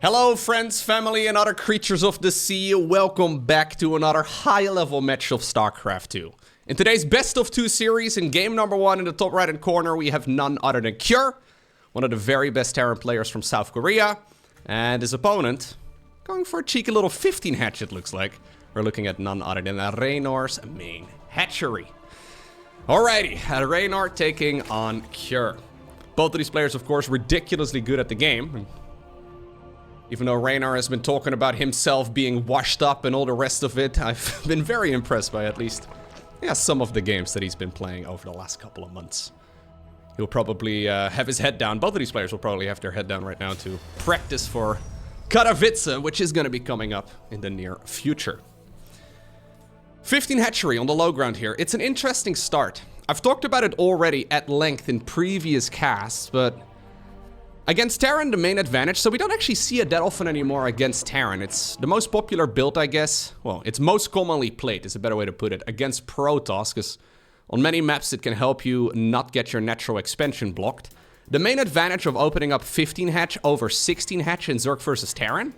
Hello friends, family and other creatures of the sea, welcome back to another high-level match of StarCraft 2. In today's best of 2 series, in game number 1 in the top right-hand corner, we have none other than Cure, one of the very best Terran players from South Korea, and his opponent, going for a cheeky little 15 hatch it looks like. We're looking at none other than Reynor's main hatchery. Alrighty, Reynor taking on Cure. Both of these players, of course, ridiculously good at the game. Even though Reynor has been talking about himself being washed up and all the rest of it, I've been very impressed by at least, some of the games that he's been playing over the last couple of months. He'll probably have his head down. Both of these players will probably have their head down right now to practice for Kijkwijzer, which is going to be coming up in the near future. 15 hatchery on the low ground here. It's an interesting start. I've talked about it already at length in previous casts, but against Terran, the main advantage, so we don't actually see it that often anymore against Terran. It's the most popular build, I guess. Well, it's most commonly played, is a better way to put it, against Protoss, because on many maps it can help you not get your natural expansion blocked. The main advantage of opening up 15 hatch over 16 hatch in Zerg versus Terran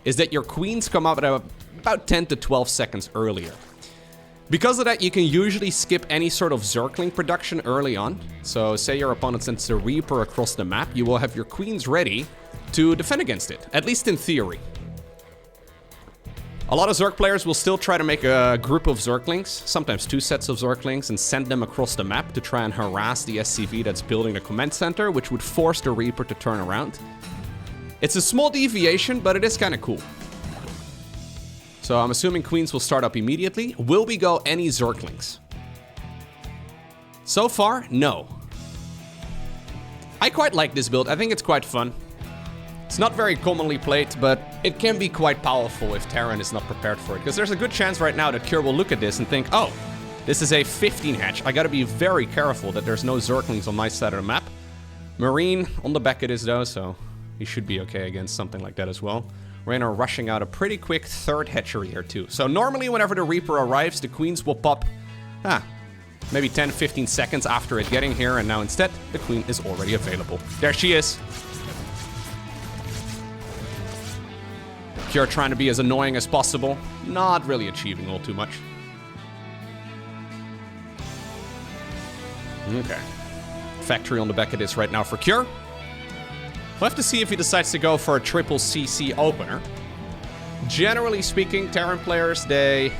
is that your queens come up at about 10 to 12 seconds earlier. Because of that, you can usually skip any sort of Zergling production early on. So say your opponent sends a Reaper across the map, you will have your queens ready to defend against it, at least in theory. A lot of Zerg players will still try to make a group of Zerglings, sometimes 2 sets of Zerglings, and send them across the map to try and harass the SCV that's building the command center, which would force the Reaper to turn around. It's a small deviation, but it is kind of cool. So I'm assuming queens will start up immediately. Will we go any Zerglings? So far, no. I quite like this build. I think it's quite fun. It's not very commonly played, but it can be quite powerful if Terran is not prepared for it. Because there's a good chance right now that Cure will look at this and think, oh, this is a 15 hatch. I gotta be very careful that there's no Zerglings on my side of the map. Marine on the back of this though, so he should be okay against something like that as well. Reynor rushing out a pretty quick 3rd hatchery here too. So normally whenever the Reaper arrives, the queens will pop, maybe 10-15 seconds after it getting here, and now instead, the queen is already available. There she is. Cure trying to be as annoying as possible, not really achieving all too much. Okay. Factory on the back of this right now for Cure. We'll have to see if he decides to go for a triple CC opener. Generally speaking, Terran players, they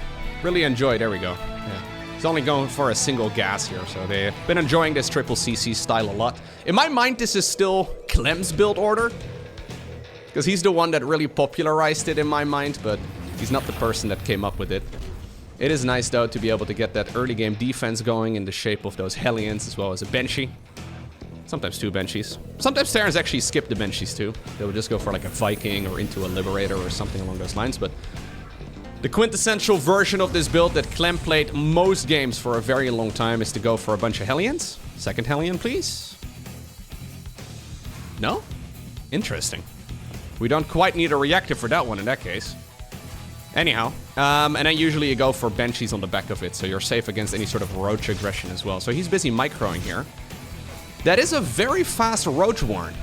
really enjoy, there we go. Yeah. He's only going for a single gas here, so they've been enjoying this triple CC style a lot. In my mind, this is still Clem's build order, because he's the one that really popularized it in my mind, but he's not the person that came up with it. It is nice, though, to be able to get that early game defense going in the shape of those Hellions, as well as a Banshee. Sometimes 2 Banshees. Sometimes Terrans actually skip the Banshees too. They would just go for like a Viking or into a Liberator or something along those lines, but the quintessential version of this build that Clem played most games for a very long time is to go for a bunch of Hellions. Second Hellion, please. No? Interesting. We don't quite need a reactor for that one in that case. Anyhow, and then usually you go for Banshees on the back of it, so you're safe against any sort of roach aggression as well. So he's busy microing here. That is a very fast Roach Warren.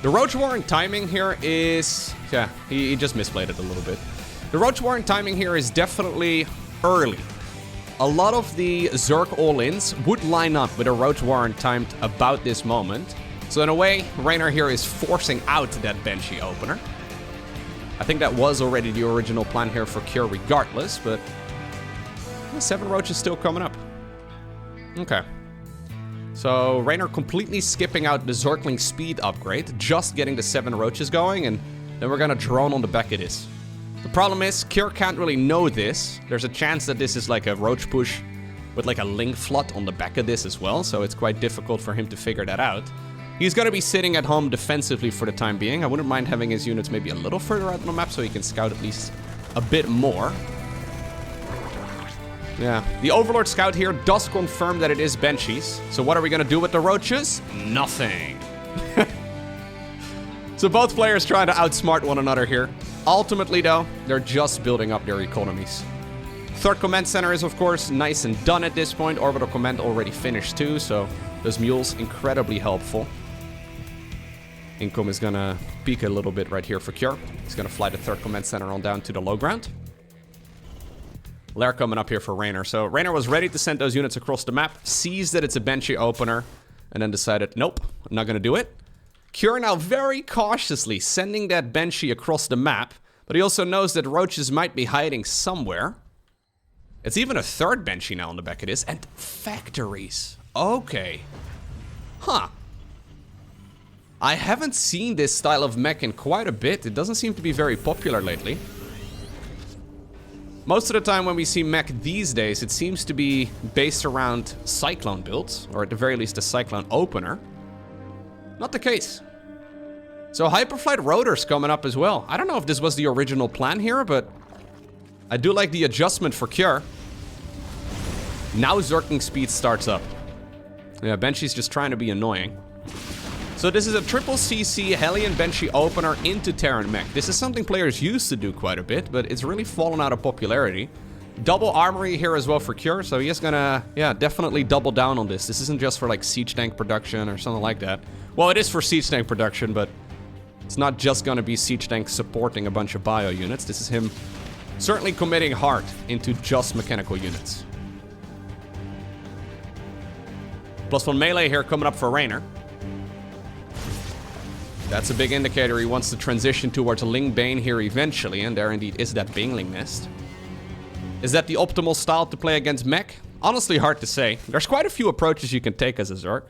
The Roach Warren timing here is... yeah, he just misplayed it a little bit. The Roach Warren timing here is definitely early. A lot of the Zerg all-ins would line up with a Roach Warren timed about this moment. So in a way, Reynor here is forcing out that Banshee opener. I think that was already the original plan here for Cure regardless, but... 7 roaches still coming up. Okay. So Reynor completely skipping out the Zergling speed upgrade, just getting the 7 roaches going, and then we're gonna drone on the back of this. The problem is, Cure can't really know this. There's a chance that this is like a roach push with like a link flood on the back of this as well, so it's quite difficult for him to figure that out. He's gonna be sitting at home defensively for the time being. I wouldn't mind having his units maybe a little further out on the map so he can scout at least a bit more. Yeah, the Overlord Scout here does confirm that it is Banshees. So what are we gonna do with the roaches? Nothing. So both players trying to outsmart one another here. Ultimately though, they're just building up their economies. 3rd command center is of course nice and done at this point. Orbital command already finished too, so those mules incredibly helpful. Income is gonna peak a little bit right here for Cure. He's gonna fly the 3rd command center on down to the low ground. Lair coming up here for Reynor. So Reynor was ready to send those units across the map, sees that it's a Banshee opener, and then decided, nope, I'm not gonna do it. Cure now very cautiously sending that Banshee across the map, but he also knows that roaches might be hiding somewhere. It's even a 3rd Banshee now on the back of this, and factories. Okay. Huh. I haven't seen this style of mech in quite a bit. It doesn't seem to be very popular lately. Most of the time when we see mech these days, it seems to be based around Cyclone builds, or at the very least a Cyclone opener. Not the case. So Hyperflight Rotors coming up as well. I don't know if this was the original plan here, but I do like the adjustment for Cure. Now Zerking speed starts up. Yeah, Banshee's just trying to be annoying. So this is a triple CC Hellion Banshee opener into Terran mech. This is something players used to do quite a bit, but it's really fallen out of popularity. Double armory here as well for Cure, so he's gonna, yeah, definitely double down on this. This isn't just for like siege tank production or something like that. Well, it is for siege tank production, but it's not just gonna be siege tank supporting a bunch of bio units. This is him certainly committing hard into just mechanical units. +1 melee here coming up for Reynor. That's a big indicator he wants to transition towards a Ling Bane here eventually, and there indeed is that Baneling nest. Is that the optimal style to play against mech? Honestly, hard to say. There's quite a few approaches you can take as a Zerg.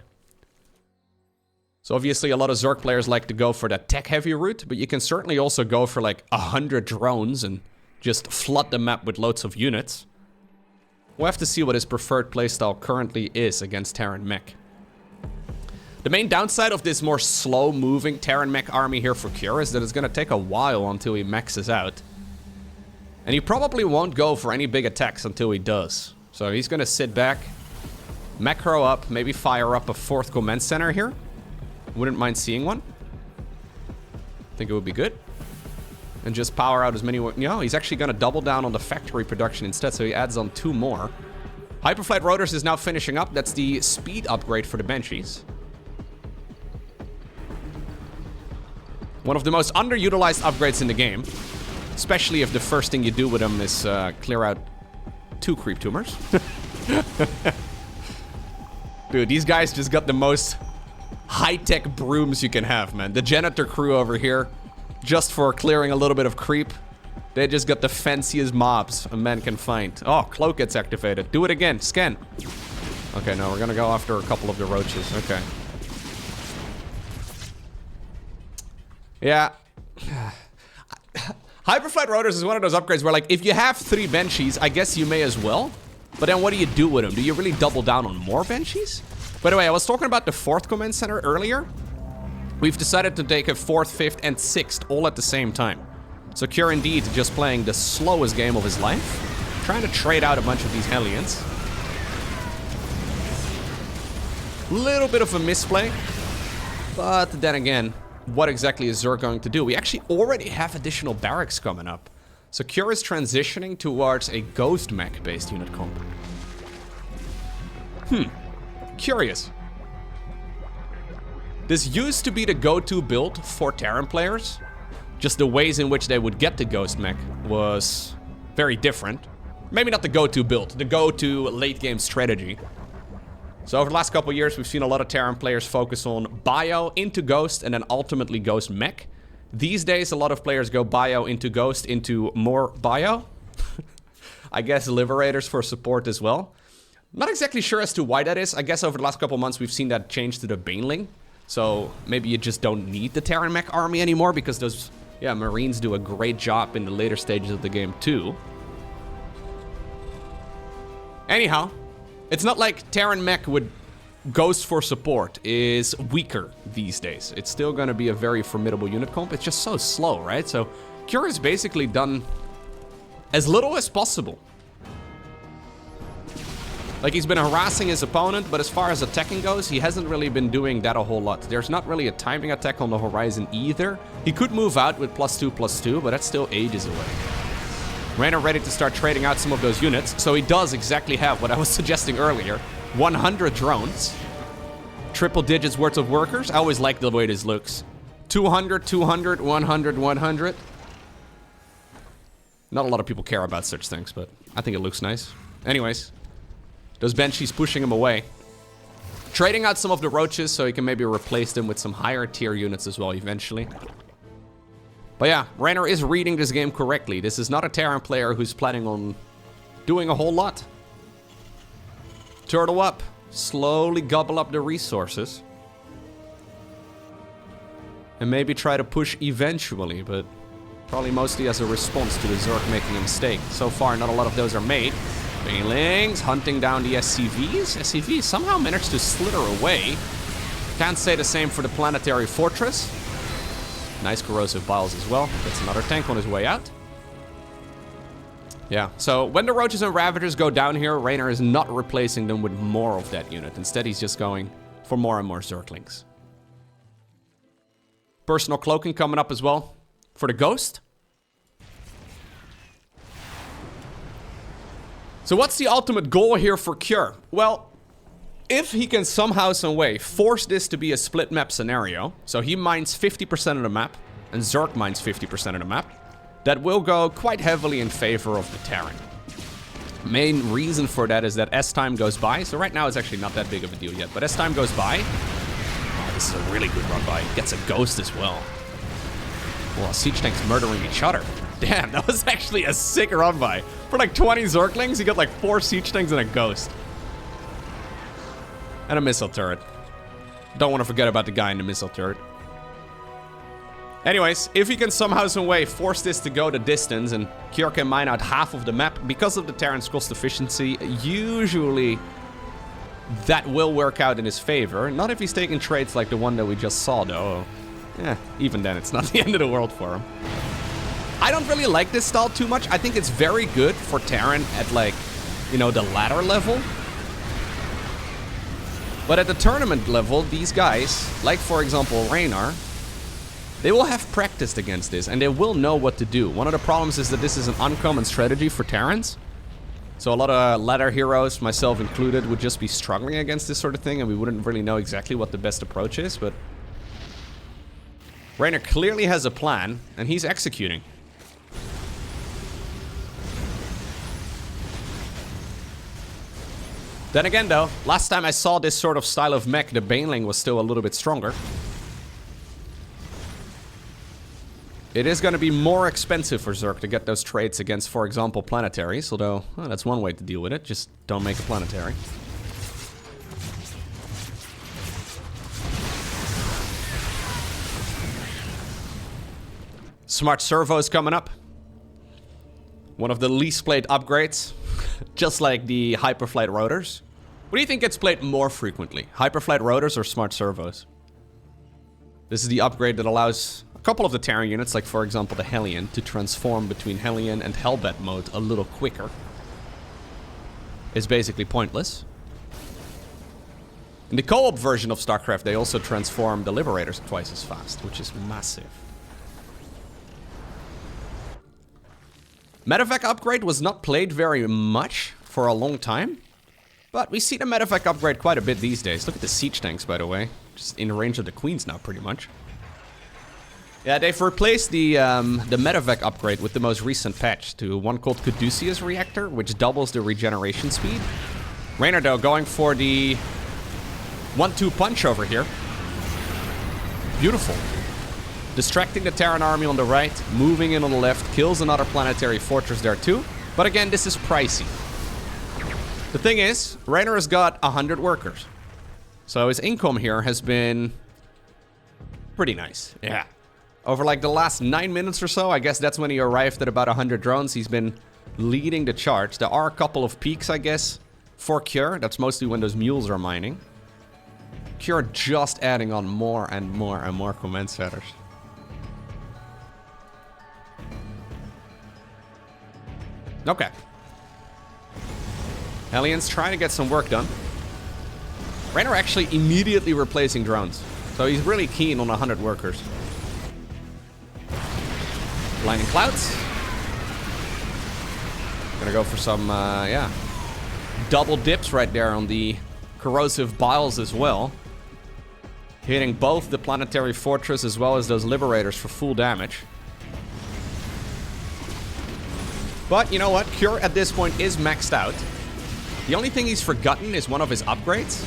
So obviously a lot of Zerg players like to go for that tech-heavy route, but you can certainly also go for like 100 drones and just flood the map with loads of units. We'll have to see what his preferred playstyle currently is against Terran mech. The main downside of this more slow-moving Terran mech army here for Cure is that it's going to take a while until he maxes out. And he probably won't go for any big attacks until he does. So he's going to sit back, macro up, maybe fire up a 4th command center here. Wouldn't mind seeing one. Think it would be good. And just power out as many... You know, he's actually going to double down on the factory production instead, so he adds on 2 more. Hyperflight Rotors is now finishing up. That's the speed upgrade for the Banshees. One of the most underutilized upgrades in the game. Especially if the first thing you do with them is clear out 2 creep tumors. Dude, these guys just got the most high-tech brooms you can have, man. The janitor crew over here, just for clearing a little bit of creep. They just got the fanciest mobs a man can find. Oh, cloak gets activated. Do it again. Scan. Okay, no, we're gonna go after a couple of the roaches. Okay. Yeah. Hyperflight Rotors is one of those upgrades where, like, if you have 3 Banshees, I guess you may as well. But then what do you do with them? Do you really double down on more Banshees? By the way, I was talking about the 4th command center earlier. We've decided to take a 4th, 5th, and 6th all at the same time. So Cure indeed just playing the slowest game of his life. Trying to trade out a bunch of these Hellions. Little bit of a misplay. But then again, what exactly is Zerg going to do? We actually already have additional barracks coming up. So Cure is transitioning towards a ghost mech based unit comp. Curious. This used to be the go-to build for Terran players. Just the ways in which they would get the ghost mech was very different. Maybe not the go-to build, the go-to late game strategy. So over the last couple of years, we've seen a lot of Terran players focus on bio into Ghost and then ultimately Ghost Mech. These days, a lot of players go bio into Ghost into more bio. I guess Liberators for support as well. Not exactly sure as to why that is. I guess over the last couple of months, we've seen that change to the Baneling. So maybe you just don't need the Terran Mech army anymore because those, yeah, Marines do a great job in the later stages of the game too. Anyhow. It's not like Terran Mech with Ghost for support is weaker these days. It's still going to be a very formidable unit comp. It's just so slow, right? So Cure has basically done as little as possible. Like, he's been harassing his opponent, but as far as attacking goes, he hasn't really been doing that a whole lot. There's not really a timing attack on the horizon either. He could move out with +2/+2, but that's still ages away. Reynor ready to start trading out some of those units, so he does exactly have what I was suggesting earlier. 100 drones. Triple digits worth of workers. I always like the way this looks. 200, 200, 100, 100. Not a lot of people care about such things, but I think it looks nice. Anyways, those Banshees pushing him away. Trading out some of the roaches so he can maybe replace them with some higher tier units as well eventually. But yeah, Reynor is reading this game correctly. This is not a Terran player who's planning on doing a whole lot. Turtle up. Slowly gobble up the resources. And maybe try to push eventually, but probably mostly as a response to the Zerg making a mistake. So far, not a lot of those are made. Banelings hunting down the SCVs. SCVs somehow managed to slither away. Can't say the same for the Planetary Fortress. Nice corrosive biles as well. That's another tank on his way out. Yeah, so when the Roaches and Ravagers go down here, Reynor is not replacing them with more of that unit. Instead, he's just going for more and more Zerglings. Personal cloaking coming up as well for the Ghost. So what's the ultimate goal here for Cure? Well, if he can somehow, some way, force this to be a split map scenario, so he mines 50% of the map, and Zerg mines 50% of the map, that will go quite heavily in favor of the Terran. Main reason for that is that as time goes by, so right now it's actually not that big of a deal yet, but as time goes by, oh, this is a really good run by. Gets a Ghost as well. Well, siege tanks murdering each other. Damn, that was actually a sick run by. For like 20 Zerglings, you got like 4 siege tanks and a Ghost. And a missile turret. Don't want to forget about the guy in the missile turret. Anyways, if he can somehow, some way force this to go the distance and Cure can mine out half of the map because of the Terran's cost efficiency, usually that will work out in his favor. Not if he's taking trades like the one that we just saw though. Yeah, even then it's not the end of the world for him. I don't really like this style too much. I think it's very good for Terran at like, you know, the ladder level. But at the tournament level, these guys, like for example Reynor, they will have practiced against this and they will know what to do. One of the problems is that this is an uncommon strategy for Terrans. So a lot of ladder heroes, myself included, would just be struggling against this sort of thing and we wouldn't really know exactly what the best approach is, but Reynor clearly has a plan and he's executing. Then again though, last time I saw this sort of style of mech, the Baneling was still a little bit stronger. It is going to be more expensive for Zerg to get those trades against, for example, planetaries, although well, that's one way to deal with it, just don't make a planetary. Smart servos coming up. One of the least played upgrades. Just like the Hyperflight rotors. What do you think gets played more frequently? Hyperflight rotors or smart servos? This is the upgrade that allows a couple of the Terran units, like for example the Hellion, to transform between Hellion and Hellbat mode a little quicker. It's basically pointless. In the co-op version of StarCraft, they also transform the Liberators twice as fast, which is massive. Medevac upgrade was not played very much for a long time, but we see the Medevac upgrade quite a bit these days. Look at the siege tanks, by the way. Just in range of the Queens now, pretty much. Yeah, they've replaced the Medevac upgrade with the most recent patch to one called Caduceus Reactor, which doubles the regeneration speed. Reynor, though, going for the 1-2 punch over here. Beautiful. Distracting the Terran army on the right, moving in on the left, kills another planetary fortress there too. But again, this is pricey. The thing is, Reynor has got 100 workers. So his income here has been pretty nice. Yeah. Over like the last 9 minutes or so, I guess that's when he arrived at about 100 drones. He's been leading the charge. There are a couple of peaks, I guess, for Cure. That's mostly when those mules are mining. Cure just adding on more and more and more command centers. Okay. Hellion's trying to get some work done. Reynor actually immediately replacing drones. So he's really keen on 100 workers. Blinding clouds. Gonna go for some, yeah. Double dips right there on the corrosive biles as well. Hitting both the planetary fortress as well as those liberators for full damage. But you know what? Cure at this point is maxed out. The only thing he's forgotten is one of his upgrades.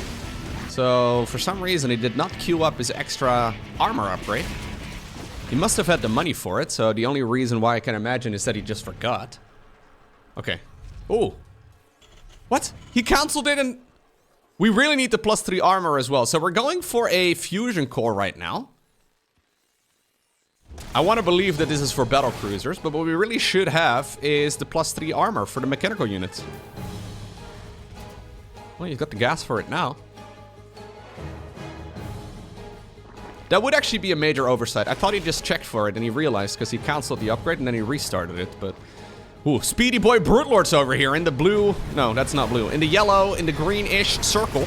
So for some reason he did not queue up his extra armor upgrade. He must have had the money for it, so the only reason why I can imagine is that he just forgot. Okay. Oh. What? He cancelled it and... We really need the +3 armor as well. So we're going for a fusion core right now. I want to believe that this is for battle cruisers, but what we really should have is the +3 armor for the mechanical units. Well, you've got the gas for it now. That would actually be a major oversight. I thought he just checked for it and he realized because he cancelled the upgrade and then he restarted it, but... Ooh, Speedy Boy Brutelords over here in the blue... No, that's not blue. In the yellow, in the greenish circle.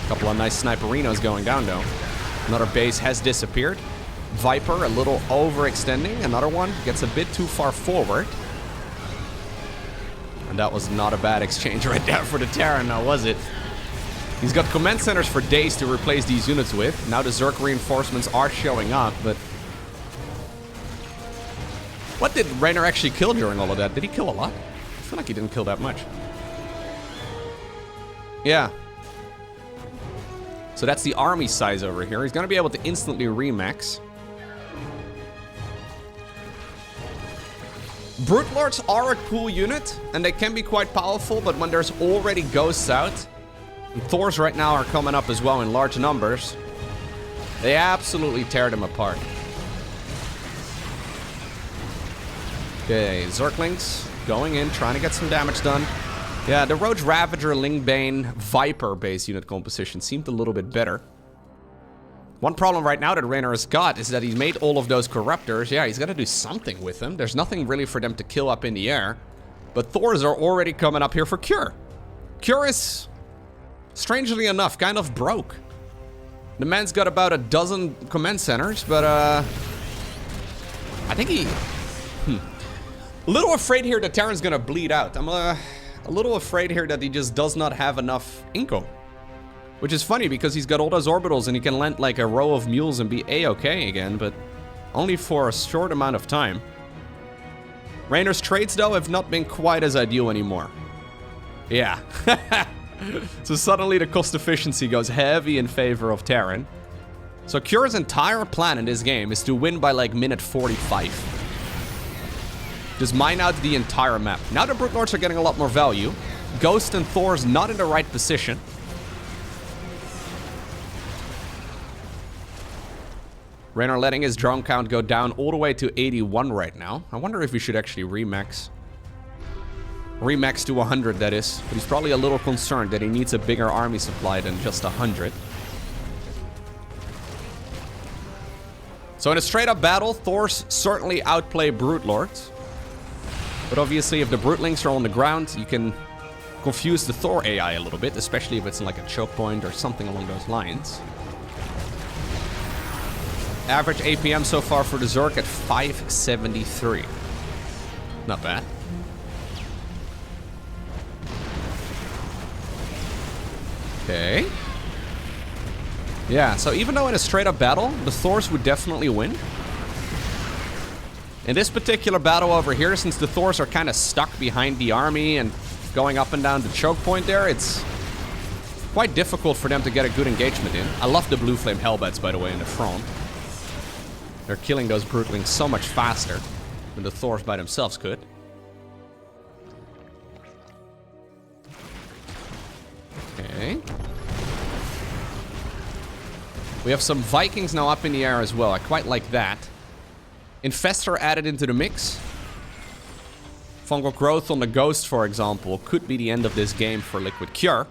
Couple of nice sniperinos going down, though. Another base has disappeared. Viper, a little overextending. Another one gets a bit too far forward. And that was not a bad exchange right there for the Terran, now was it? He's got command centers for days to replace these units with. Now the Zerg reinforcements are showing up, but... What did Reynor actually kill during all of that? Did he kill a lot? I feel like he didn't kill that much. Yeah. So that's the army size over here. He's going to be able to instantly remax. Brute Lords are a cool unit, and they can be quite powerful, but when there's already ghosts out, and Thors right now are coming up as well in large numbers, they absolutely tear them apart. Okay, Zerglings going in, trying to get some damage done. Yeah, the Roach Ravager, Lingbane, Viper base unit composition seemed a little bit better. One problem right now that Reynor has got is that he's made all of those Corruptors. Yeah, he's got to do something with them. There's nothing really for them to kill up in the air. But Thors are already coming up here for Cure. Cure is, strangely enough, kind of broke. The man's got about a dozen command centers, but I think he... A little afraid here that Terran's gonna bleed out. I'm a little afraid here that he just does not have enough Inco. Which is funny because he's got all those orbitals and he can land like a row of mules and be a-okay again, but only for a short amount of time. Reynor's trades though have not been quite as ideal anymore. Yeah. So suddenly the cost efficiency goes heavy in favor of Terran. So Cure's entire plan in this game is to win by like minute 45. Just mine out the entire map. Now the Brute Lords are getting a lot more value. Ghost and Thor's not in the right position. Reynor letting his drone count go down all the way to 81 right now. I wonder if we should actually remax. Remax to 100, that is. But he's probably a little concerned that he needs a bigger army supply than just 100. So in a straight-up battle, Thors certainly outplay Brute Lords. But obviously, if the Brutelings are on the ground, you can confuse the Thor AI a little bit, especially if it's in like a choke point or something along those lines. Average APM so far for the Zerg at 573. Not bad. Okay. Yeah, so even though in a straight-up battle, the Thors would definitely win. In this particular battle over here, since the Thors are kind of stuck behind the army and going up and down the choke point there, it's quite difficult for them to get a good engagement in. I love the Blue Flame Hellbats, by the way, in the front. They're killing those Brutelings so much faster than the Thors by themselves could. Okay. We have some Vikings now up in the air as well. I quite like that. Infestor added into the mix. Fungal growth on the Ghost, for example, could be the end of this game for Liquid Cure.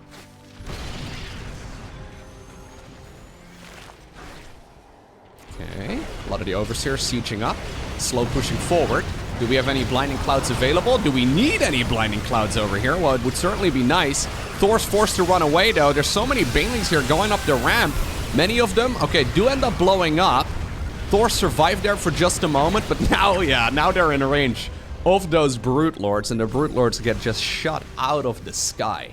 Okay, a lot of the Overseers sieging up. Slow pushing forward. Do we have any Blinding Clouds available? Do we need any Blinding Clouds over here? Well, it would certainly be nice. Thor's forced to run away, though. There's so many Banelings here going up the ramp. Many of them, okay, do end up blowing up. Thor survived there for just a moment, but now, yeah, now they're in range of those Brute Lords, and the Brute Lords get just shot out of the sky.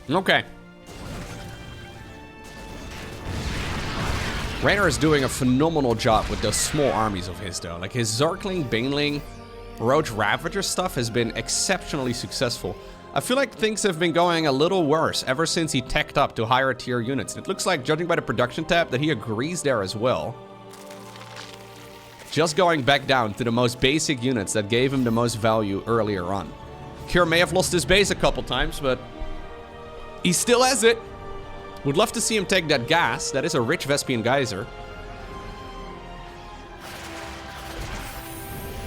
Okay. Reynor is doing a phenomenal job with those small armies of his, though. Like, his Zergling, Baneling, Roach Ravager stuff has been exceptionally successful. I feel like things have been going a little worse ever since he teched up to higher tier units. And it looks like, judging by the production tab, that he agrees there as well. Just going back down to the most basic units that gave him the most value earlier on. Cure may have lost his base a couple times, but he still has it. Would love to see him take that gas. That is a rich Vespian Geyser.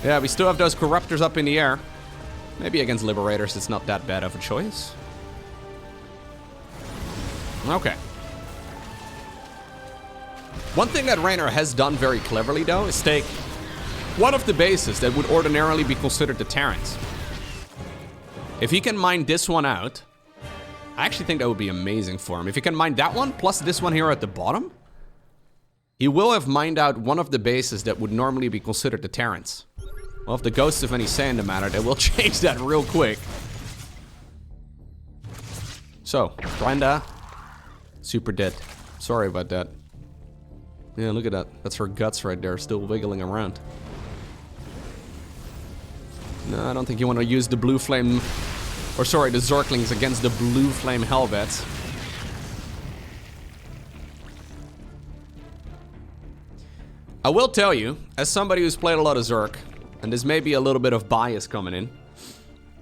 Yeah, we still have those Corruptors up in the air. Maybe against Liberators, it's not that bad of a choice. Okay. One thing that Reynor has done very cleverly, though, is take one of the bases that would ordinarily be considered the Terrans. If he can mine this one out, I actually think that would be amazing for him. If he can mine that one, plus this one here at the bottom, he will have mined out one of the bases that would normally be considered the Terrans. Well, if the ghosts have any say in the matter, they will change that real quick. So, Brenda, super dead. Sorry about that. Yeah, look at that. That's her guts right there, still wiggling around. No, I don't think you want to use the blue flame... Or sorry, the Zerglings against the blue flame Hellbats. I will tell you, as somebody who's played a lot of Zerg, and this may be a little bit of bias coming in,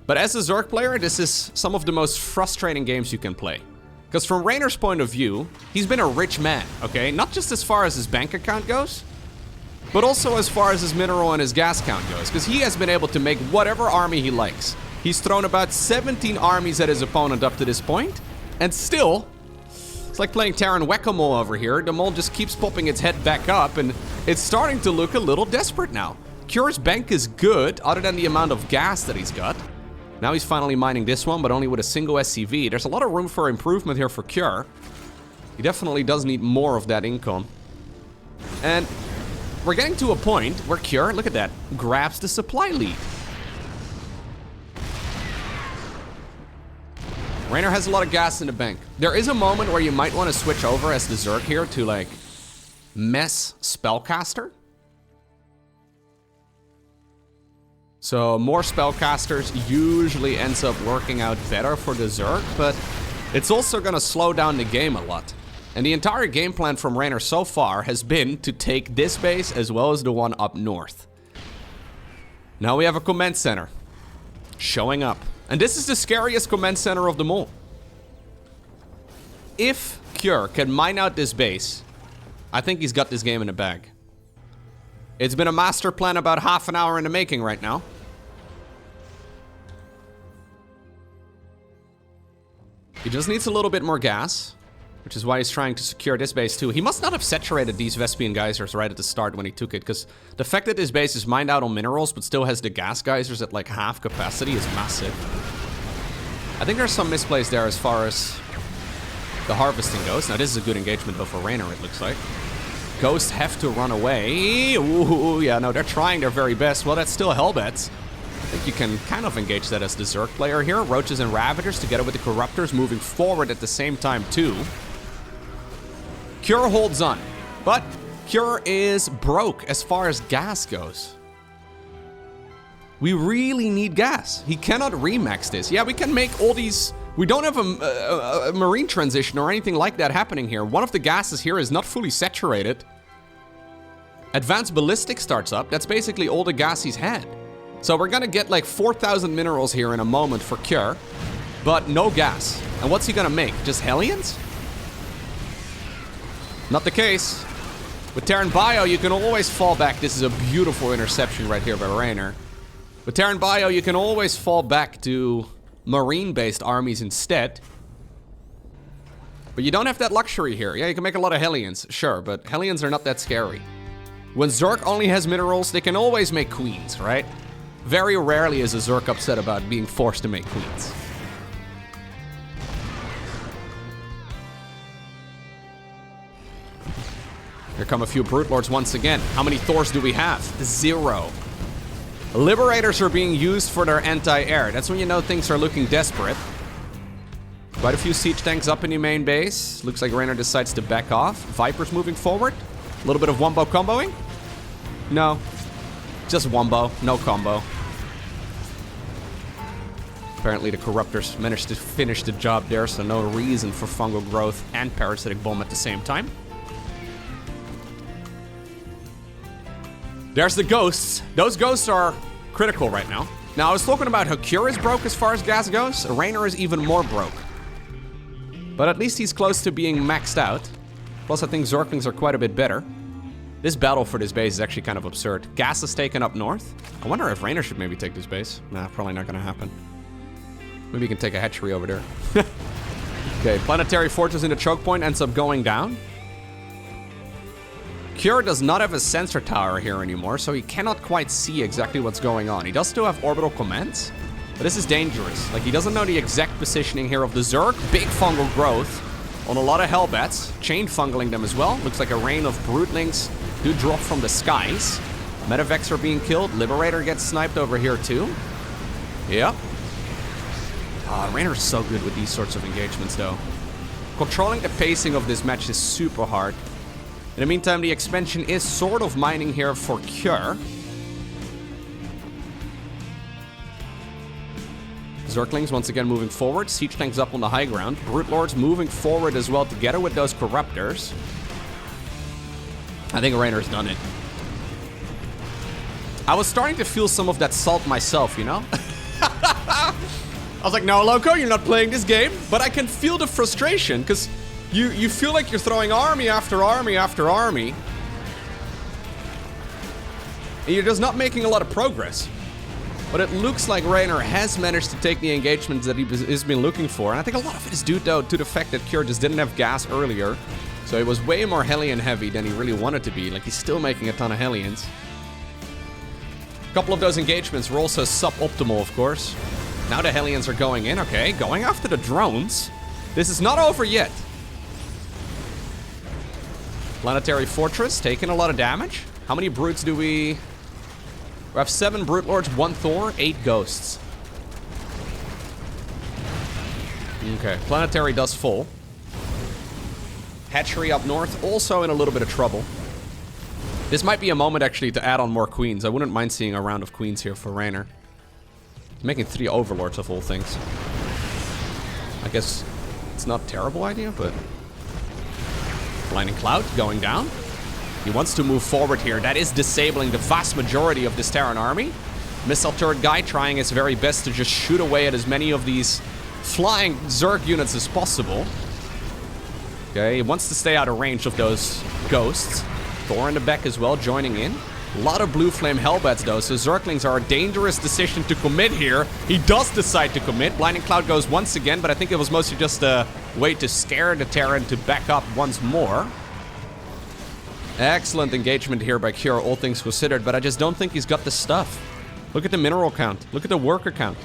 but as a Zerg player, this is some of the most frustrating games you can play. Because from Reynor's point of view, he's been a rich man, okay? Not just as far as his bank account goes, but also as far as his mineral and his gas count goes. Because he has been able to make whatever army he likes. He's thrown about 17 armies at his opponent up to this point, and still, it's like playing Terran Whack-A-Mole over here. The mole just keeps popping its head back up, and it's starting to look a little desperate now. Cure's bank is good, other than the amount of gas that he's got. Now he's finally mining this one, but only with a single SCV. There's a lot of room for improvement here for Cure. He definitely does need more of that income. And we're getting to a point where Cure, look at that, grabs the supply lead. Reynor has a lot of gas in the bank. There is a moment where you might want to switch over as the Zerg here to, like, Mess Spellcaster. So more Spellcasters usually ends up working out better for the Zerg, but it's also going to slow down the game a lot. And the entire game plan from Reynor so far has been to take this base as well as the one up north. Now we have a command center showing up. And this is the scariest command center of them all. If Cure can mine out this base, I think he's got this game in the bag. It's been a master plan about half an hour in the making right now. He just needs a little bit more gas, which is why he's trying to secure this base too. He must not have saturated these Vespian Geysers right at the start when he took it, because the fact that this base is mined out on minerals but still has the gas geysers at like half capacity is massive. I think there's some misplays there as far as the harvesting goes. Now this is a good engagement though for Reynor, it looks like. Ghosts have to run away. Ooh, yeah, no, they're trying their very best. Well, that's still Hellbats. I think you can kind of engage that as the Zerg player here. Roaches and Ravagers together with the Corruptors moving forward at the same time too. Cure holds on, but Cure is broke as far as gas goes. We really need gas. He cannot remax this. Yeah, we can make all these... We don't have a marine transition or anything like that happening here. One of the gases here is not fully saturated. Advanced Ballistic starts up. That's basically all the gas he's had. So we're gonna get like 4,000 minerals here in a moment for Cure, but no gas. And what's he gonna make? Just Hellions? Not the case. With Terran Bio, you can always fall back. This is a beautiful interception right here by Reynor. With Terran Bio, you can always fall back to marine-based armies instead. But you don't have that luxury here. Yeah, you can make a lot of Hellions, sure, but Hellions are not that scary. When Zerg only has minerals, they can always make queens, right? Very rarely is a Zerg upset about being forced to make queens. Here come a few Brute Lords once again. How many Thors do we have? 0. Liberators are being used for their anti-air. That's when you know things are looking desperate. Quite a few siege tanks up in the main base. Looks like Reynor decides to back off. Vipers moving forward. A little bit of wombo comboing. No. Just wombo. No combo. Apparently the Corruptors managed to finish the job there, so no reason for fungal growth and parasitic bomb at the same time. There's the ghosts. Those ghosts are critical right now. Now, I was talking about how Cure is broke as far as gas goes. Reynor is even more broke. But at least he's close to being maxed out. Plus, I think Zerglings are quite a bit better. This battle for this base is actually kind of absurd. Gas is taken up north. I wonder if Reynor should maybe take this base. Nah, probably not gonna happen. Maybe he can take a hatchery over there. Okay, Planetary Fortress in the choke point ends up going down. Cure does not have a sensor tower here anymore, so he cannot quite see exactly what's going on. He does still have orbital commands, but this is dangerous. Like, he doesn't know the exact positioning here of the Zerg. Big fungal growth on a lot of Hellbats. Chain fungaling them as well. Looks like a rain of Brootlings do drop from the skies. Medivacs are being killed. Liberator gets sniped over here too. Yep. Reynor's so good with these sorts of engagements though. Controlling the pacing of this match is super hard. In the meantime, the expansion is sort of mining here for Cure. Zerglings once again moving forward. Siege tanks up on the high ground. Brute Lords moving forward as well together with those Corruptors. I think Reynor's done it. I was starting to feel some of that salt myself, you know? I was like, no, Lowko, you're not playing this game. But I can feel the frustration, because you feel like you're throwing army after army after army. And you're just not making a lot of progress. But it looks like Reynor has managed to take the engagements that he has been looking for. And I think a lot of it is due, though, to the fact that Cure just didn't have gas earlier. So he was way more Hellion heavy than he really wanted to be. Like, he's still making a ton of Hellions. A couple of those engagements were also suboptimal, of course. Now the Hellions are going in. Okay, going after the drones. This is not over yet. Planetary Fortress taking a lot of damage. How many brutes do we... We have 7 Brute Lords, 1 Thor, 8 Ghosts. Okay, Planetary does full. Hatchery up north, also in a little bit of trouble. This might be a moment, actually, to add on more Queens. I wouldn't mind seeing a round of Queens here for Reynor. Making 3 Overlords of all things. I guess it's not a terrible idea, but... Blinding Cloud going down. He wants to move forward here. That is disabling the vast majority of this Terran army. Missile turret guy trying his very best to just shoot away at as many of these flying Zerg units as possible. Okay, he wants to stay out of range of those ghosts. Thor in the back as well, joining in. A lot of blue flame Hellbats though, so Zerglings are a dangerous decision to commit here. He does decide to commit. Blinding Cloud goes once again, but I think it was mostly just a way to scare the Terran to back up once more. Excellent engagement here by Cure, all things considered, but I just don't think he's got the stuff. Look at the mineral count. Look at the worker count.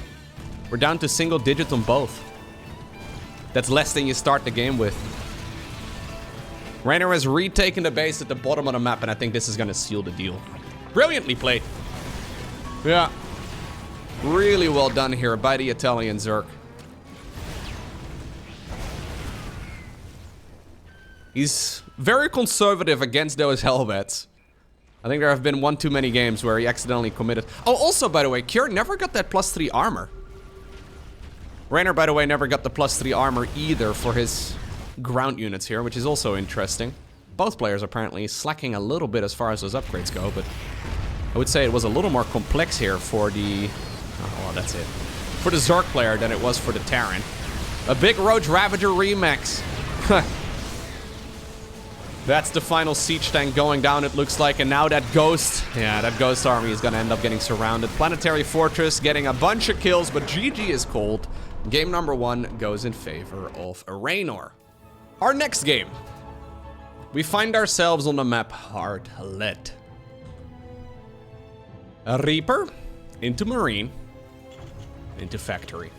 We're down to single digits on both. That's less than you start the game with. Reynor has retaken the base at the bottom of the map, and I think this is going to seal the deal. Brilliantly played. Yeah. Really well done here by the Italian Zerg. He's very conservative against those Hellbats. I think there have been one too many games where he accidentally committed. Oh, also, by the way, Cure never got that +3 armor. Reynor, by the way, never got the +3 armor either for his ground units here, which is also interesting. Both players apparently slacking a little bit as far as those upgrades go, but I would say it was a little more complex here for the... Oh, well, that's it. For the Zerg player than it was for the Terran. A big Roach Ravager remix. That's the final siege tank going down, it looks like, and now that Ghost... Yeah, that Ghost army is gonna end up getting surrounded. Planetary Fortress getting a bunch of kills, but GG is cold. Game number 1 goes in favor of Reynor. Our next game, we find ourselves on the map Heartlet. A Reaper, into Marine, into Factory.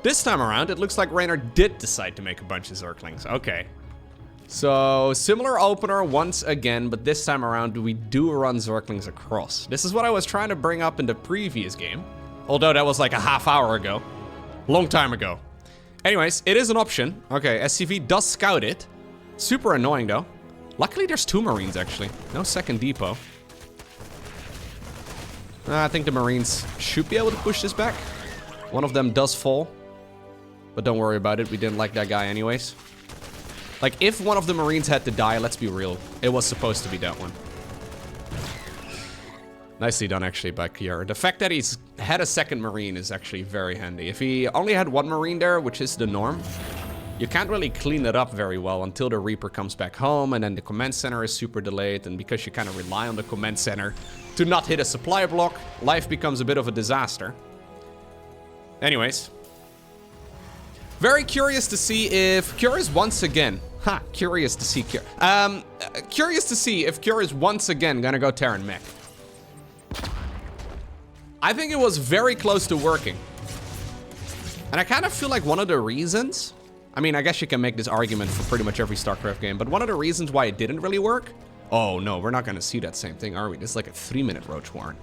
This time around, it looks like Reynor did decide to make a bunch of Zerglings. Okay. So, similar opener once again, but this time around, we do run Zerglings across. This is what I was trying to bring up in the previous game, although that was like a half hour ago. Long time ago. Anyways, it is an option. Okay, SCV does scout it. Super annoying, though. Luckily, there's 2 Marines, actually. No second depot. I think the Marines should be able to push this back. One of them does fall. But don't worry about it. We didn't like that guy anyways. Like, if one of the Marines had to die, let's be real. It was supposed to be that one. Nicely done, actually, by Kier. The fact that he's had a second Marine is actually very handy. If he only had 1 Marine there, which is the norm, you can't really clean it up very well until the Reaper comes back home, and then the command center is super delayed, and because you kind of rely on the command center to not hit a supply block, life becomes a bit of a disaster. Anyways. Very curious to see if Kier is once again... curious to see Kier. Curious to see if Kier is once again gonna go Terran mech. I think it was very close to working. And I kind of feel like one of the reasons... I mean, I guess you can make this argument for pretty much every StarCraft game, but one of the reasons why it didn't really work... Oh, no, we're not going to see that same thing, are we? This is like a 3-minute Roach Warren.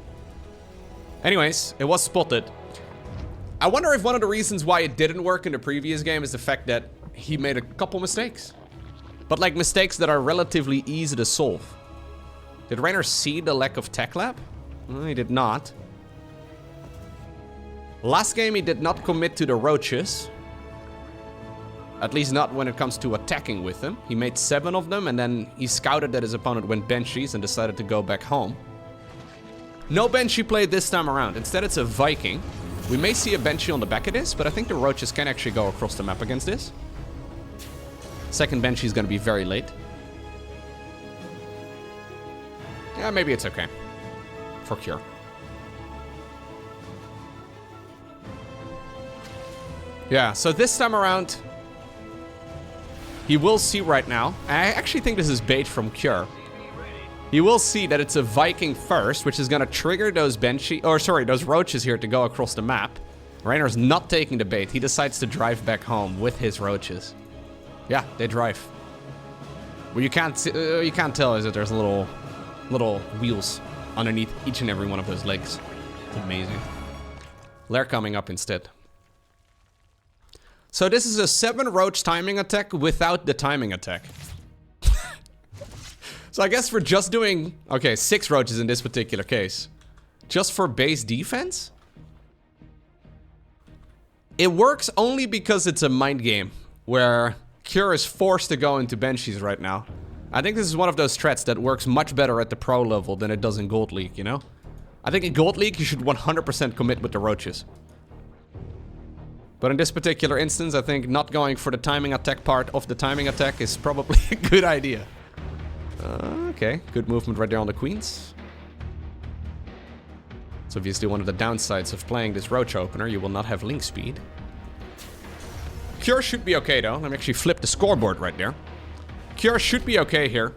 Anyways, it was spotted. I wonder if one of the reasons why it didn't work in the previous game is the fact that he made a couple mistakes. But like mistakes that are relatively easy to solve. Did Reynor see the lack of tech lab? No, he did not. Last game, he did not commit to the roaches. At least not when it comes to attacking with them. He made 7 of them, and then he scouted that his opponent went Banshees and decided to go back home. No Banshee play this time around. Instead, it's a Viking. We may see a Banshee on the back of this, but I think the roaches can actually go across the map against this. Second Banshee is going to be very late. Yeah, maybe it's okay. For Cure. Yeah, so this time around... He will see right now. I actually think this is bait from Cure. He will see that it's a Viking first, which is going to trigger those Banshee... Or, sorry, those roaches here to go across the map. Reynor's not taking the bait. He decides to drive back home with his roaches. Yeah, they drive. What you can't tell is that there's little wheels underneath each and every one of those legs. It's amazing. Lair coming up instead. So this is a 7 roach timing attack without the timing attack. So I guess we're just doing... Okay, 6 roaches in this particular case. Just for base defense? It works only because it's a mind game. Where Cure is forced to go into Banshees right now. I think this is one of those threats that works much better at the pro level than it does in Gold League, you know? I think in Gold League you should 100% commit with the roaches. But in this particular instance, I think not going for the timing attack part of the timing attack is probably a good idea. Okay, good movement right there on the queens. It's obviously one of the downsides of playing this roach opener. You will not have link speed. Cure should be okay though. Let me actually flip the scoreboard right there. Cure should be okay here.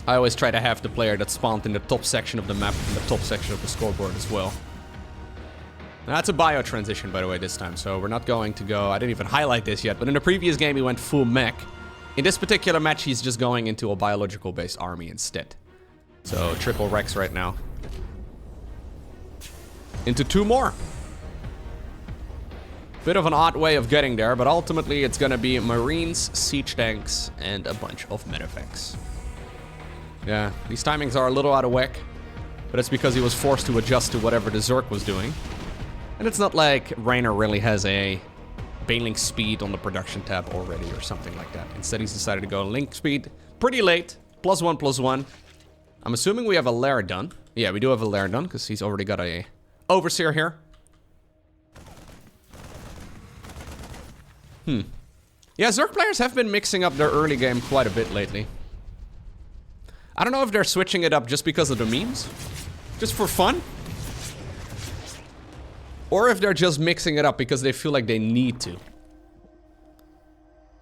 I always try to have the player that spawned in the top section of the map and the top section of the scoreboard as well. That's a bio transition, by the way, this time, so we're not going to go... I didn't even highlight this yet, but in the previous game he went full mech. In this particular match, he's just going into a biological-based army instead. So, triple Rex right now. Into 2 more. Bit of an odd way of getting there, but ultimately it's gonna be Marines, siege tanks, and a bunch of medevacs. Yeah, these timings are a little out of whack, but it's because he was forced to adjust to whatever the Zerg was doing. And it's not like Reynor really has a Banelink speed on the production tab already or something like that. Instead, he's decided to go link speed pretty late. +1/+1. I'm assuming we have a lair done. Yeah, we do have a lair done because he's already got a overseer here. Yeah, Zerg players have been mixing up their early game quite a bit lately. I don't know if they're switching it up just because of the memes. Just for fun. Or if they're just mixing it up because they feel like they need to.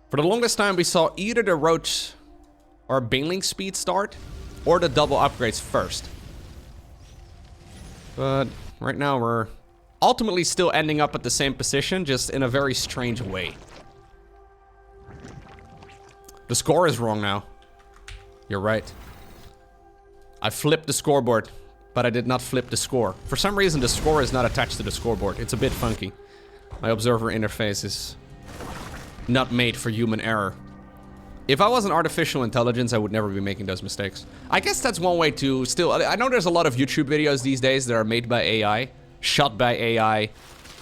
For the longest time, we saw either the Roach or Banelink speed start, or the double upgrades first. But right now, we're ultimately still ending up at the same position, just in a very strange way. The score is wrong now. You're right. I flipped the scoreboard. But I did not flip the score. For some reason, the score is not attached to the scoreboard. It's a bit funky. My observer interface is not made for human error. If I was an artificial intelligence, I would never be making those mistakes. I guess that's one way to still... I know there's a lot of YouTube videos these days that are made by AI, shot by AI,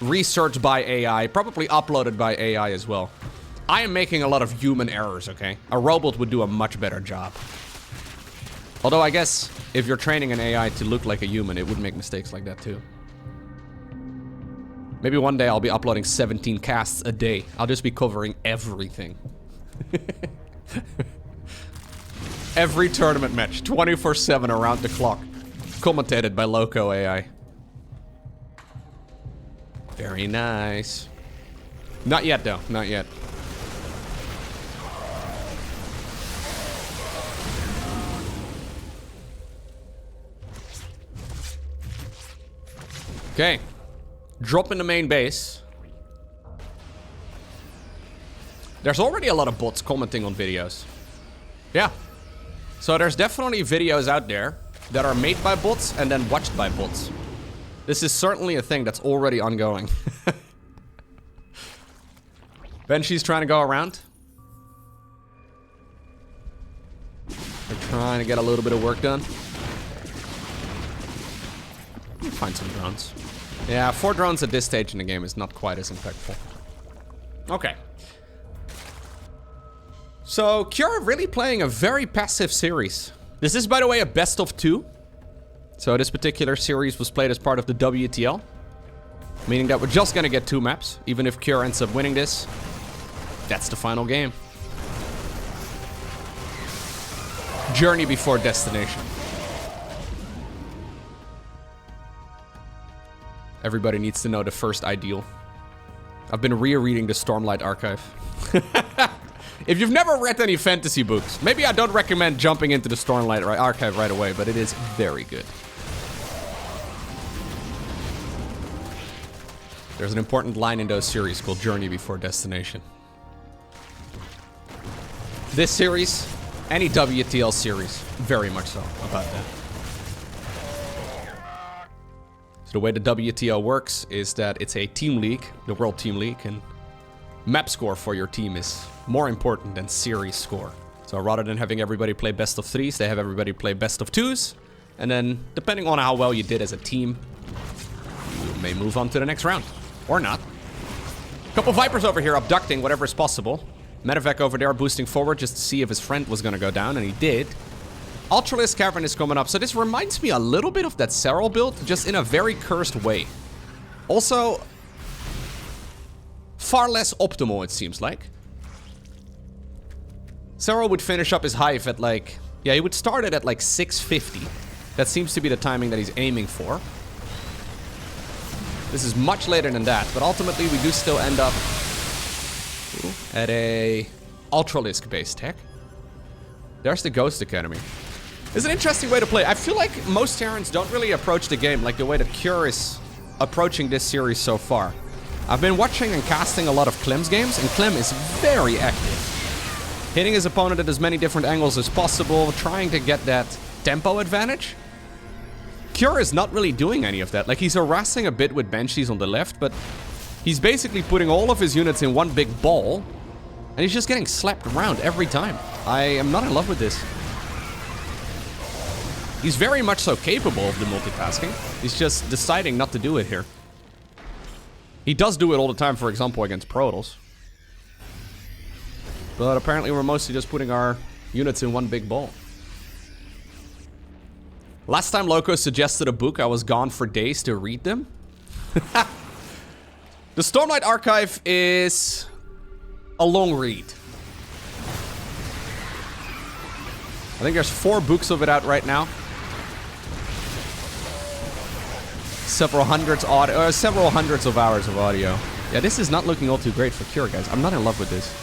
researched by AI, probably uploaded by AI as well. I am making a lot of human errors, okay? A robot would do a much better job. Although I guess if you're training an AI to look like a human, it would make mistakes like that too. Maybe one day I'll be uploading 17 casts a day. I'll just be covering everything. Every tournament match, 24/7 around the clock. Commentated by Loco AI. Very nice. Not yet though, not yet. Okay. Drop in the main base. There's already a lot of bots commenting on videos. Yeah. So there's definitely videos out there that are made by bots and then watched by bots. This is certainly a thing that's already ongoing. Banshee's trying to go around. They're trying to get a little bit of work done. Find some drones. Yeah, 4 drones at this stage in the game is not quite as impactful. Okay. So, Cure really playing a very passive series. This is, by the way, a best of 2. So this particular series was played as part of the WTL. Meaning that we're just gonna get 2 maps. Even if Cure ends up winning this, that's the final game. Journey before destination. Everybody needs to know the first ideal. I've been rereading the Stormlight Archive. If you've never read any fantasy books, maybe I don't recommend jumping into the Stormlight Archive right away, but it is very good. There's an important line in those series called Journey Before Destination. This series, any WTL series, very much so about that. So the way the WTL works is that it's a team league, the World Team League, and map score for your team is more important than series score. So rather than having everybody play best of 3s, they have everybody play best of 2s. And then, depending on how well you did as a team, you may move on to the next round. Or not. Couple Vipers over here abducting whatever is possible. Medevac over there boosting forward just to see if his friend was gonna go down, and he did. Ultralisk Cavern is coming up, so this reminds me a little bit of that Serral build, just in a very cursed way. Also, far less optimal, it seems like. Serral would finish up his hive at like... Yeah, he would start it at like 650. That seems to be the timing that he's aiming for. This is much later than that, but ultimately we do still end up at a Ultralisk base tech. There's the Ghost Academy. It's an interesting way to play. I feel like most Terrans don't really approach the game like the way that Cure is approaching this series so far. I've been watching and casting a lot of Clem's games, and Clem is very active. Hitting his opponent at as many different angles as possible, trying to get that tempo advantage. Cure is not really doing any of that. Like, he's harassing a bit with Banshees on the left, but he's basically putting all of his units in one big ball, and he's just getting slapped around every time. I am not in love with this. He's very much so capable of the multitasking. He's just deciding not to do it here. He does do it all the time, for example, against Protoss. But apparently we're mostly just putting our units in one big ball. Last time Loco suggested a book, I was gone for days to read them. The Stormlight Archive is a long read. I think there's 4 books of it out right now. Several hundreds of hours of audio. Yeah, this is not looking all too great for Cure, guys. I'm not in love with this.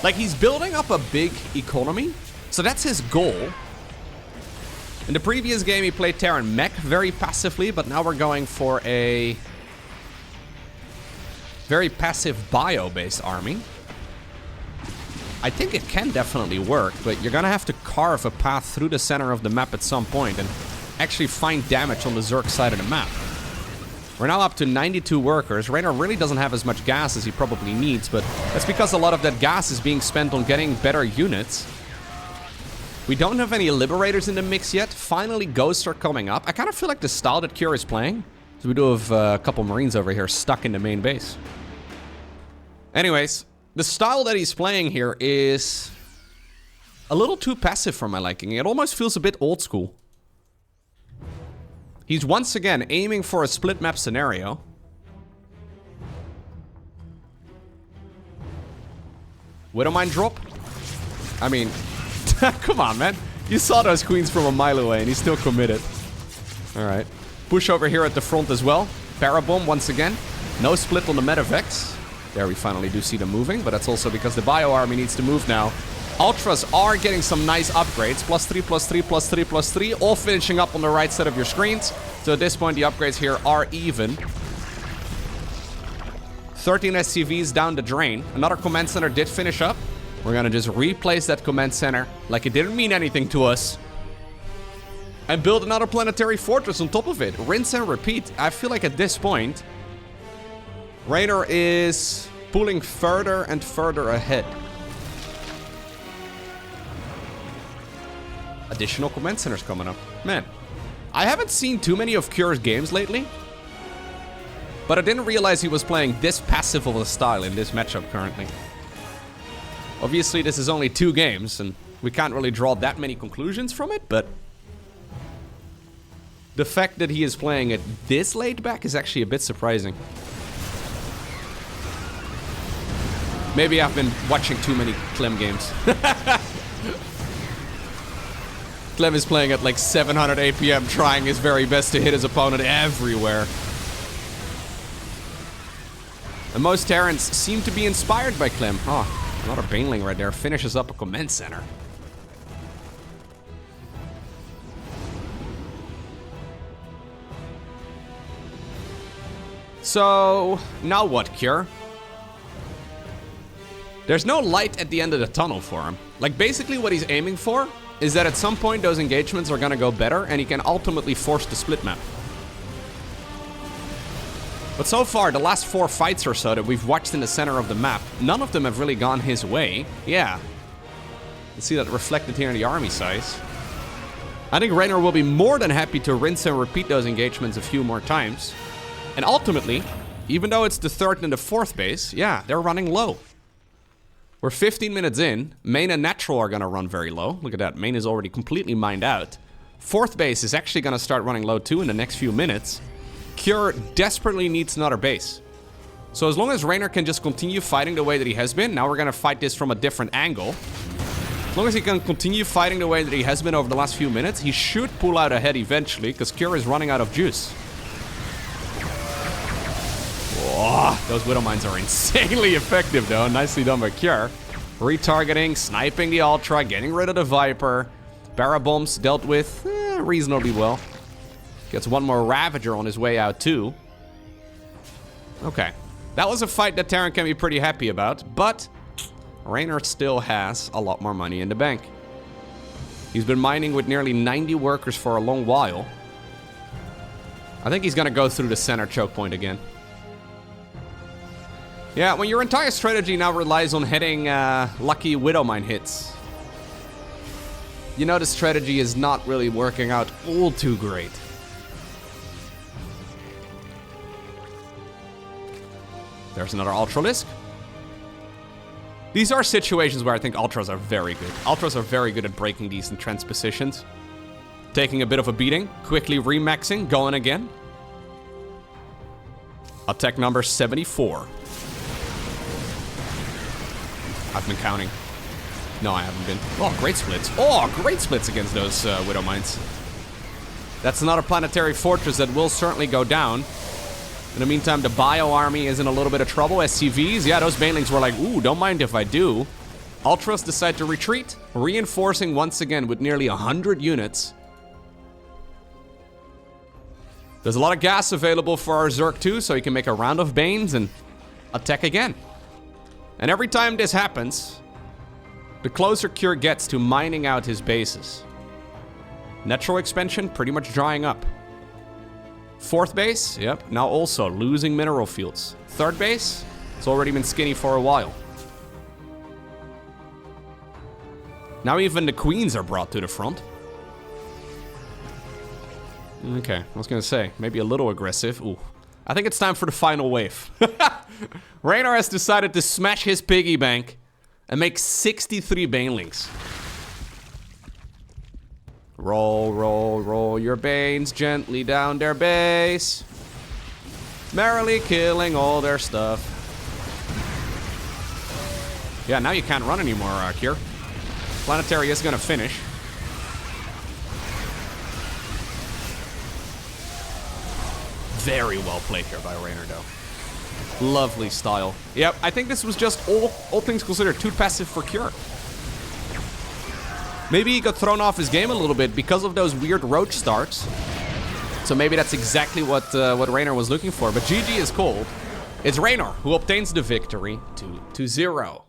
Like, he's building up a big economy, so that's his goal. In the previous game, he played Terran mech very passively, but now we're going for a very passive bio-based army. I think it can definitely work, but you're gonna have to carve a path through the center of the map at some point and actually find damage on the Zerg side of the map. We're now up to 92 workers. Reynor really doesn't have as much gas as he probably needs, but that's because a lot of that gas is being spent on getting better units. We don't have any Liberators in the mix yet. Finally, Ghosts are coming up. I kind of feel like the style that Cure is playing. So we do have a couple Marines over here stuck in the main base. Anyways, the style that he's playing here is a little too passive for my liking. It almost feels a bit old school. He's once again aiming for a split map scenario. Widowmine drop? I mean, come on, man. You saw those queens from a mile away and he's still committed. Alright. Push over here at the front as well. Parabomb once again. No split on the Metavex. There we finally do see them moving, but that's also because the Bio Army needs to move now. Ultras are getting some nice upgrades. +3, +3, +3, +3. All finishing up on the right side of your screens. So at this point, the upgrades here are even. 13 SCVs down the drain. Another command center did finish up. We're gonna just replace that command center like it didn't mean anything to us. And build another planetary fortress on top of it. Rinse and repeat. I feel like at this point, Reynor is pulling further and further ahead. Additional command centers coming up. Man, I haven't seen too many of Cure's games lately. But I didn't realize he was playing this passive of a style in this matchup currently. Obviously, this is only 2 games, and we can't really draw that many conclusions from it, but the fact that he is playing it this late back is actually a bit surprising. Maybe I've been watching too many Clem games. Clem is playing at like 700 APM, trying his very best to hit his opponent everywhere. And most Terrans seem to be inspired by Clem. Oh, another Baneling right there finishes up a command center. So, now what, Cure? There's no light at the end of the tunnel for him. Like, basically what he's aiming for is that at some point those engagements are gonna go better and he can ultimately force the split map. But so far, the last 4 fights or so that we've watched in the center of the map, none of them have really gone his way. Yeah. You see that reflected here in the army size. I think Reynor will be more than happy to rinse and repeat those engagements a few more times. And ultimately, even though it's the 3rd and the 4th base, yeah, they're running low. We're 15 minutes in. Main and Natural are gonna run very low. Look at that, Main is already completely mined out. 4th base is actually gonna start running low too in the next few minutes. Cure desperately needs another base. So as long as Reynor can just continue fighting the way that he has been, now we're gonna fight this from a different angle. As long as he can continue fighting the way that he has been over the last few minutes, he should pull out ahead eventually, because Cure is running out of juice. Oh, those Widow Mines are insanely effective though. Nicely done by Cure. Retargeting, sniping the Ultra, getting rid of the Viper. Parabombs dealt with reasonably well. Gets one more Ravager on his way out too. Okay. That was a fight that Terran can be pretty happy about, but Reynor still has a lot more money in the bank. He's been mining with nearly 90 workers for a long while. I think he's gonna go through the center choke point again. Yeah, when your entire strategy now relies on hitting lucky Widowmine hits, you know the strategy is not really working out all too great. There's another Ultralisk. These are situations where I think Ultras are very good. Ultras are very good at breaking these entrenched positions. Taking a bit of a beating, quickly remaxing, going again. Attack number 74. I've been counting. No, I haven't been. Oh, great splits. Oh, great splits against those Widow Mines. That's another planetary fortress that will certainly go down. In the meantime, the Bio Army is in a little bit of trouble. SCVs, yeah, those Banelings were like, ooh, don't mind if I do. Ultras decide to retreat, reinforcing once again with nearly 100 units. There's a lot of gas available for our Zerg too, so he can make a round of Banes and attack again. And every time this happens, the closer Cure gets to mining out his bases. Natural expansion pretty much drying up. Fourth base, yep, now also losing mineral fields. Third base, it's already been skinny for a while. Now even the queens are brought to the front. Okay, I was gonna say, maybe a little aggressive. Ooh, I think it's time for the final wave. Reynor has decided to smash his piggy bank and make 63 banelings. Roll, roll, roll your banes gently down their base. Merrily killing all their stuff. Yeah, now you can't run anymore, Kier. Planetary is gonna finish. Very well played here by Reynor, though. Lovely style. Yep, I think this was just, all things considered, too passive for Kier. Maybe he got thrown off his game a little bit because of those weird roach starts. So maybe that's exactly what Reynor was looking for. But GG is cold. It's Reynor who obtains the victory 2-0.